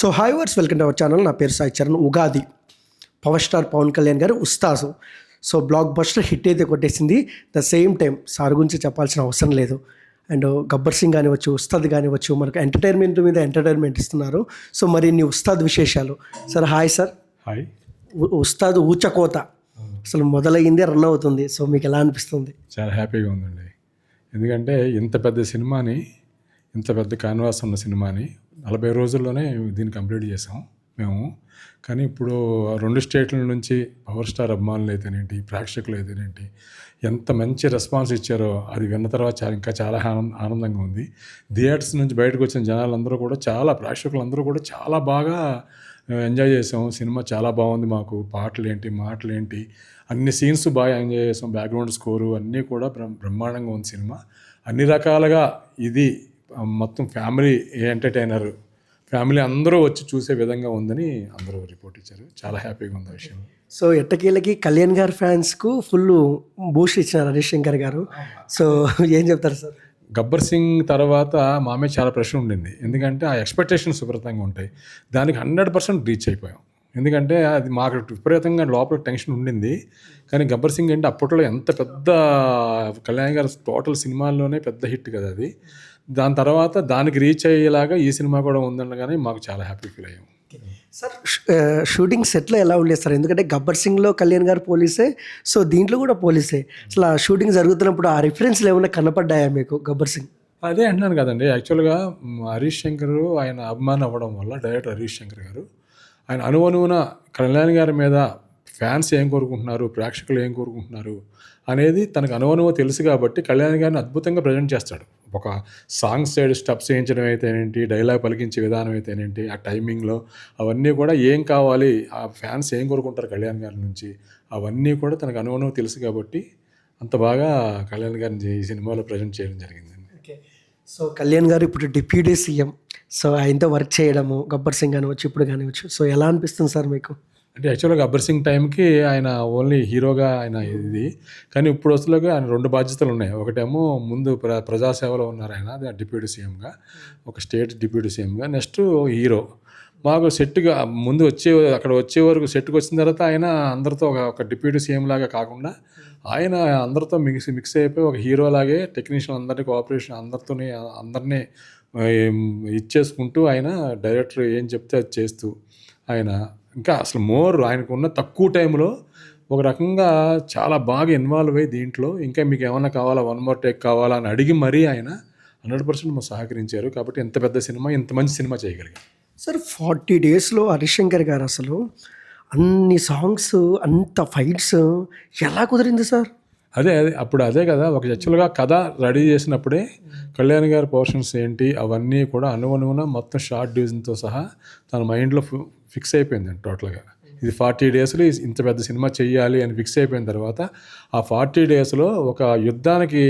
So hi వర్స్ welcome to our channel. నా పేరు Sai Charan. Ugadi power star Pawan Kalyan garu Ustaad. So blockbuster hit అయితే కొట్టేసింది. ద సేమ్ టైం సార్ గురించి చెప్పాల్సిన అవసరం లేదు. అండ్ గబ్బర్ సింగ్ కానివచ్చు, ఉస్తాద్ కానివచ్చు, మనకు ఎంటర్టైన్మెంట్ మీద ఎంటర్టైన్మెంట్ ఇస్తున్నారు. సో మరి నీ ఉస్తాద్ విశేషాలు sir. Hi sir. Hi. Ustaad ఊచకోత అసలు మొదలయ్యింది, రన్ అవుతుంది. సో మీకు ఎలా అనిపిస్తుంది? చాలా హ్యాపీగా ఉందండి. ఎందుకంటే ఇంత పెద్ద సినిమాని, ఇంత పెద్ద కాన్వాస్ ఉన్న సినిమాని 40 రోజుల్లోనే దీన్ని కంప్లీట్ చేసాం మేము. కానీ ఇప్పుడు 2 స్టేట్ల నుంచి పవర్ స్టార్ అభిమానులు అయితేనేంటి, ప్రేక్షకులు అయితేనేంటి ఎంత మంచి రెస్పాన్స్ ఇచ్చారో అది విన్న తర్వాత ఇంకా చాలా ఆనందంగా ఉంది. థియేటర్స్ నుంచి బయటకు వచ్చిన జనాలందరూ కూడా, చాలా ప్రేక్షకులందరూ కూడా చాలా బాగా ఎంజాయ్ చేసాం. సినిమా చాలా బాగుంది. మాకు పాటలు ఏంటి, మాటలు ఏంటి, అన్ని సీన్స్ బాగా ఎంజాయ్ చేసాం. బ్యాక్గ్రౌండ్ స్కోరు అన్నీ కూడా బ్రహ్మాండంగా ఉంది సినిమా. అన్ని రకాలుగా ఇది మొత్తం ఫ్యామిలీ ఎంటర్టైనర్, ఫ్యామిలీ అందరూ వచ్చి చూసే విధంగా ఉందని అందరూ రిపోర్ట్ ఇచ్చారు. చాలా హ్యాపీగా ఉంది ఆ విషయం. సో ఎట్టకేళ్ళకి కళ్యాణ్ గారి ఫ్యాన్స్కు ఫుల్ బూస్ట్ ఇచ్చినారు హరీష్ శంకర్ గారు. సో ఏం చెప్తారు సార్? గబ్బర్ సింగ్ తర్వాత మా మీద చాలా ప్రెషర్ ఉండింది. ఎందుకంటే ఆ ఎక్స్పెక్టేషన్స్ విపరీతంగా ఉంటాయి. దానికి 100% రీచ్ అయిపోయాం. ఎందుకంటే అది మాకు విపరీతంగా లోపల టెన్షన్ ఉండింది. కానీ గబ్బర్ సింగ్ అంటే అప్పట్లో ఎంత పెద్ద కళ్యాణ్ గారు టోటల్ సినిమాల్లోనే పెద్ద హిట్ కదా అది. దాని తర్వాత దానికి రీచ్ అయ్యేలాగా ఈ సినిమా కూడా ఉందనగానే మాకు చాలా హ్యాపీ ఫీల్ అయ్యాం. సార్ షూటింగ్ సెట్లో ఎలా ఉండేది సార్? ఎందుకంటే గబ్బర్ సింగ్లో కళ్యాణ్ గారు పోలీసే, సో దీంట్లో కూడా పోలీసే. అసలు ఆ షూటింగ్ జరుగుతున్నప్పుడు ఆ రిఫరెన్స్లు ఏమైనా కనపడ్డాయా మీకు గబ్బర్ సింగ్? అదే అంటున్నాను కదండి. యాక్చువల్గా హరీష్ శంకర్ ఆయన అభిమానం అవ్వడం వల్ల, డైరెక్టర్ హరీష్ శంకర్ గారు ఆయన అణువణువున కళ్యాణ్ గారి మీద ఫ్యాన్స్ ఏం కోరుకుంటున్నారు, ప్రేక్షకులు ఏం కోరుకుంటున్నారు అనేది తనకు అణువణువు తెలుసు కాబట్టి కళ్యాణ్ గారిని అద్భుతంగా ప్రజెంట్ చేస్తాడు. ఒక సాంగ్ సైడ్ స్టెప్స్ వేయించడం అయితేనేంటి, డైలాగ్ పలికించే విధానం అయితేనేంటి, ఆ టైమింగ్లో అవన్నీ కూడా ఏం కావాలి, ఆ ఫ్యాన్స్ ఏం కోరుకుంటారు కళ్యాణ్ గారి నుంచి, అవన్నీ కూడా తనకు అణువణువు తెలుసు కాబట్టి అంత బాగా కళ్యాణ్ గారిని ఈ సినిమాలో ప్రజెంట్ చేయడం జరిగిందండి. ఓకే. సో కళ్యాణ్ గారు ఇప్పుడు డిప్యూటీ సీఎం, సో ఆయనతో వర్క్ చేయడము గబ్బర్ సింగ్ కానివచ్చు, ఇప్పుడు కానివచ్చు, సో ఎలా అనిపిస్తుంది సార్ మీకు? అంటే యాక్చువల్గా గబ్బర్ సింగ్ టైంకి ఆయన ఓన్లీ హీరోగా ఆయన ఇది. కానీ ఇప్పుడు వస్తులోకి ఆయన 2 బాధ్యతలు ఉన్నాయి. ఒకటేమో ముందు ప్రజాసేవలో ఉన్నారు ఆయన, అది డిప్యూటీ సీఎంగా, ఒక స్టేట్ డిప్యూటీ సీఎంగా. Next hero. మాకు సెట్గా ముందు అక్కడ వచ్చే వరకు సెట్కి వచ్చిన తర్వాత ఆయన అందరితో ఒక డిప్యూటీ సీఎం లాగా కాకుండా ఆయన అందరితో మిక్స్ అయిపోయి ఒక హీరోలాగే టెక్నీషియన్ అందరినీ కోఆపరేషన్ అందరినీ ఇచ్చేసుకుంటూ ఆయన డైరెక్టర్ ఏం చెప్తే అది చేస్తూ ఆయన ఇంకా అసలు ఆయనకు ఉన్న తక్కువ టైంలో ఒక రకంగా చాలా బాగా ఇన్వాల్వ్ అయ్యి దీంట్లో ఇంకా మీకు ఏమన్నా కావాలా, 1 more టేక్ కావాలా అని అడిగి మరీ ఆయన 100% మాకు సహకరించారు. కాబట్టి ఎంత పెద్ద సినిమా, ఇంత మంచి సినిమా చేయగలిగారు. సార్ 40 డేస్లో హరీష్ శంకర్ గారు అసలు అన్ని సాంగ్స్, అంత ఫైట్స్ ఎలా కుదిరింది సార్? అదే అదే కదా. ఒక యాక్చువల్గా కథ రెడీ చేసినప్పుడే కళ్యాణ్ గారి పోర్షన్స్ ఏంటి అవన్నీ కూడా అణువణువున మొత్తం షార్ట్ డివిజన్తో సహా తన మైండ్లో ఫిక్స్ అయిపోయిందండి. టోటల్గా ఇది 40 డేస్లో ఇంత పెద్ద సినిమా చెయ్యాలి అని ఫిక్స్ అయిపోయిన తర్వాత ఆ 40 డేస్లో ఒక యుద్ధానికి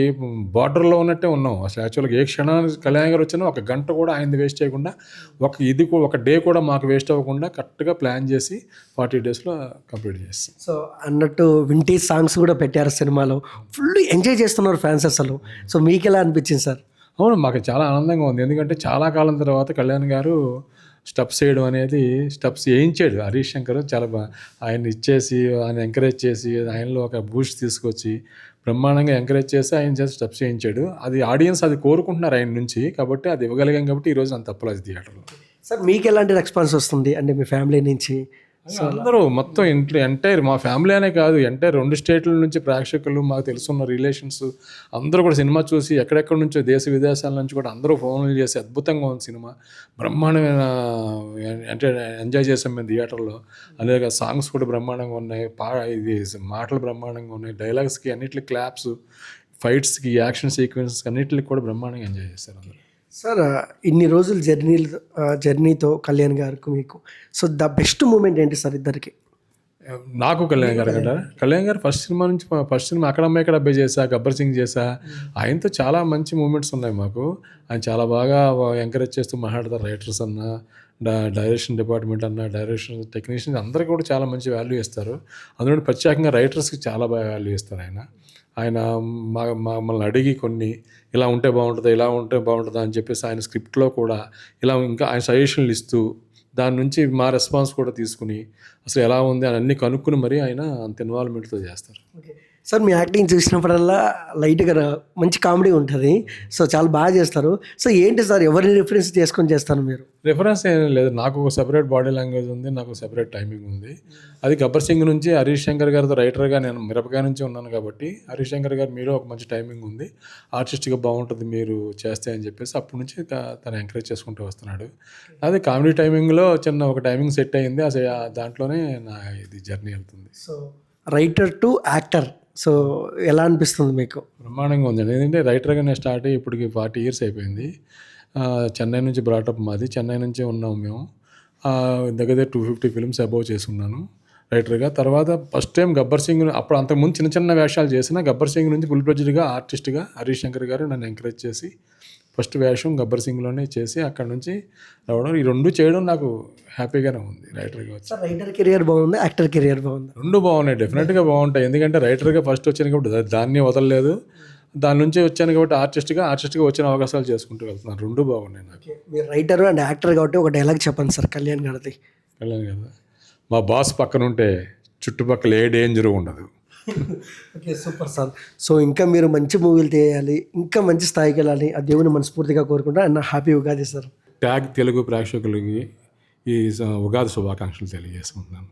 బార్డర్లో ఉన్నట్టే ఉన్నాం. అసలు యాక్చువల్గా ఏ క్షణానికి కళ్యాణ్ గారు వచ్చినా 1 గంట కూడా ఆయనది వేస్ట్ చేయకుండా, ఒక డే కూడా మాకు వేస్ట్ అవ్వకుండా కరెక్ట్గా ప్లాన్ చేసి 40 డేస్లో కంప్లీట్ చేస్తాం. సో అన్నట్టు వింటేజ్ సాంగ్స్ కూడా పెట్టారు సినిమాలో, ఫుల్ ఎంజాయ్ చేస్తున్నారు ఫ్యాన్స్ అసలు. సో మీకు ఎలా అనిపించింది సార్? అవును, మాకు చాలా ఆనందంగా ఉంది. ఎందుకంటే చాలా కాలం తర్వాత కళ్యాణ్ గారు స్టెప్స్ వేయడం అనేది, స్టెప్స్ వేయించాడు హరీష్ శంకర్. చాలా ఆయన ఇచ్చేసి, ఆయన ఎంకరేజ్ చేసి, ఆయనలో ఒక బూస్ట్ తీసుకొచ్చి బ్రహ్మాండంగా ఎంకరేజ్ చేసి ఆయన చేసి స్టెప్స్ వేయించాడు. అది ఆడియన్స్ అది కోరుకుంటున్నారు ఆయన నుంచి, కాబట్టి అది ఇవ్వగలిగాం. కాబట్టి ఈరోజు అంత తప్పలేదు థియేటర్లో. సార్ మీకు ఎలాంటి రెస్పాన్స్ వస్తుంది అంటే మీ ఫ్యామిలీ నుంచి? అందరూ మొత్తం ఎంటైర్ మా ఫ్యామిలీ అనే కాదు, ఎంటైర్ 2 స్టేట్ల నుంచి ప్రేక్షకులు, మాకు తెలుసున్న రిలేషన్స్ అందరూ కూడా సినిమా చూసి ఎక్కడెక్కడి నుంచో దేశ విదేశాల నుంచి కూడా అందరూ ఫోన్లు చేసి అద్భుతంగా ఉంది సినిమా, బ్రహ్మాండమైన ఎంజాయ్ చేసాం మేము థియేటర్లో. అలాగే సాంగ్స్ కూడా బ్రహ్మాండంగా ఉన్నాయి, ఇది మాటలు బ్రహ్మాండంగా ఉన్నాయి, డైలాగ్స్కి అన్నిటికి క్లాప్స్, ఫైట్స్కి, యాక్షన్ సీక్వెన్సెస్కి అన్నిటికి కూడా బ్రహ్మాండంగా ఎంజాయ్ చేస్తారు అందరూ. సార్ ఇన్ని రోజులు జర్నీతో కళ్యాణ్ గారికి మీకు, సో ద బెస్ట్ మూమెంట్ ఏంటి సార్ ఇద్దరికి? నాకు కళ్యాణ్ గారు కదా. కళ్యాణ్ గారు ఫస్ట్ సినిమా అక్కడమ్మ ఇక్కడ అబ్బాయి చేశా, గబ్బర్ సింగ్ చేశా. ఆయనతో చాలా మంచి మూమెంట్స్ ఉన్నాయి మాకు. ఆయన చాలా బాగా ఎంకరేజ్ చేస్తూ మాట్లాడతారు. రైటర్స్ అన్నా, డైరెక్షన్ డిపార్ట్మెంట్ అన్నా, డైరెక్షన్ టెక్నీషియన్స్ అందరికీ కూడా చాలా మంచి వాల్యూ ఇస్తారు. అందులో ప్రత్యేకంగా రైటర్స్కి చాలా బాగా వాల్యూ ఇస్తారు ఆయన మమ్మల్ని అడిగి కొన్ని ఇలా ఉంటే బాగుంటుందా, ఇలా ఉంటే బాగుంటుందా అని చెప్పేసి ఆయన స్క్రిప్ట్లో కూడా ఇలా ఇంకా ఆయన సజెషన్లు ఇస్తూ దాని నుంచి మా రెస్పాన్స్ కూడా తీసుకుని అసలు ఎలా ఉంది అని అన్నీ కనుక్కుని మరీ ఆయన అంత ఇన్వాల్వ్మెంట్తో చేస్తారు. ఓకే సార్, మీ యాక్టింగ్ చూసినప్పుడల్లా లైట్గా మంచి కామెడీ ఉంటుంది. సో చాలా బాగా చేస్తారు. సో ఏంటి సార్, ఎవరిని రిఫరెన్స్ చేసుకొని చేస్తారు మీరు? రిఫరెన్స్ ఏం లేదు, నాకు ఒక సెపరేట్ బాడీ లాంగ్వేజ్ ఉంది, నాకు సెపరేట్ టైమింగ్ ఉంది. అది గబ్బర్ సింగ్ నుంచి హరీష్ శంకర్ గారితో రైటర్గా నేను మిరపకాయ నుంచి ఉన్నాను కాబట్టి హరీష్ శంకర్ గారు మీలో ఒక మంచి టైమింగ్ ఉంది, ఆర్టిస్ట్గా బాగుంటుంది మీరు చేస్తే అని చెప్పేసి అప్పటి నుంచి తను ఎంకరేజ్ చేసుకుంటూ వస్తున్నాడు. అదే కామెడీ టైమింగ్లో చిన్న ఒక టైమింగ్ సెట్ అయ్యింది, అసలు దాంట్లోనే నా ఇది జర్నీ వెళ్తుంది. So writer to actor, so ఎలా అనిపిస్తుంది మీకు? బ్రహ్మాండంగా ఉందండి. ఎందుకంటే రైటర్గా నేను స్టార్ట్ అయ్యి ఇప్పటికి 40 years అయిపోయింది. చెన్నై నుంచి బ్రాటప్ మాది, చెన్నై నుంచే ఉన్నాం మేము. దగ్గర 250 films అబోవ్ చేసి ఉన్నాను రైటర్గా. తర్వాత ఫస్ట్ టైం గబ్బర్ సింగ్, అప్పుడు అంతకుముందు చిన్న చిన్న వేషాలు చేసిన గబ్బర్ సింగ్ నుంచి ఫుల్ ఫ్లెడ్జ్డ్గా ఆర్టిస్ట్గా హరీష్ శంకర్ గారు నన్ను ఎంకరేజ్ చేసి ఫస్ట్ వేషం గబ్బర్ సింగ్లోనే చేసి అక్కడ నుంచి రావడం, ఈ రెండు చేయడం నాకు హ్యాపీగానే ఉంది రైటర్గా వచ్చి. సార్ రైటర్ కెరియర్ బాగుంది, యాక్టర్ కెరియర్ బాగుంది? రెండు బాగున్నాయి, డెఫినెట్గా బాగుంటాయి. ఎందుకంటే రైటర్గా ఫస్ట్ వచ్చాను కాబట్టి దాన్ని వదలలేదు, దాని నుంచి వచ్చాను కాబట్టి ఆర్టిస్ట్గా వచ్చిన అవకాశాలు చేసుకుంటూ వెళ్తున్నాను. రెండు బాగున్నాయి నాకు. మీరు రైటర్ అండ్ యాక్టర్ కాబట్టి ఒక డైలాగ్ చెప్పండి సార్ కళ్యాణ్ గారిది. కళ్యాణ్ కదా, మా బాస్ పక్కన ఉంటే చుట్టుపక్కల ఏ డేంజర్ ఉండదు. Okay super sir. సో ఇంకా మీరు మంచి మూవీలు తీయాలి, ఇంకా మంచి స్థాయికి వెళ్ళాలి, ఆ దేవుని మనస్ఫూర్తిగా కోరుకుంటా. And happy Ugadi sir. Tag Telugu ప్రేక్షకులకి ఈ ఉగాది శుభాకాంక్షలు తెలియజేసుకుంటున్నాను.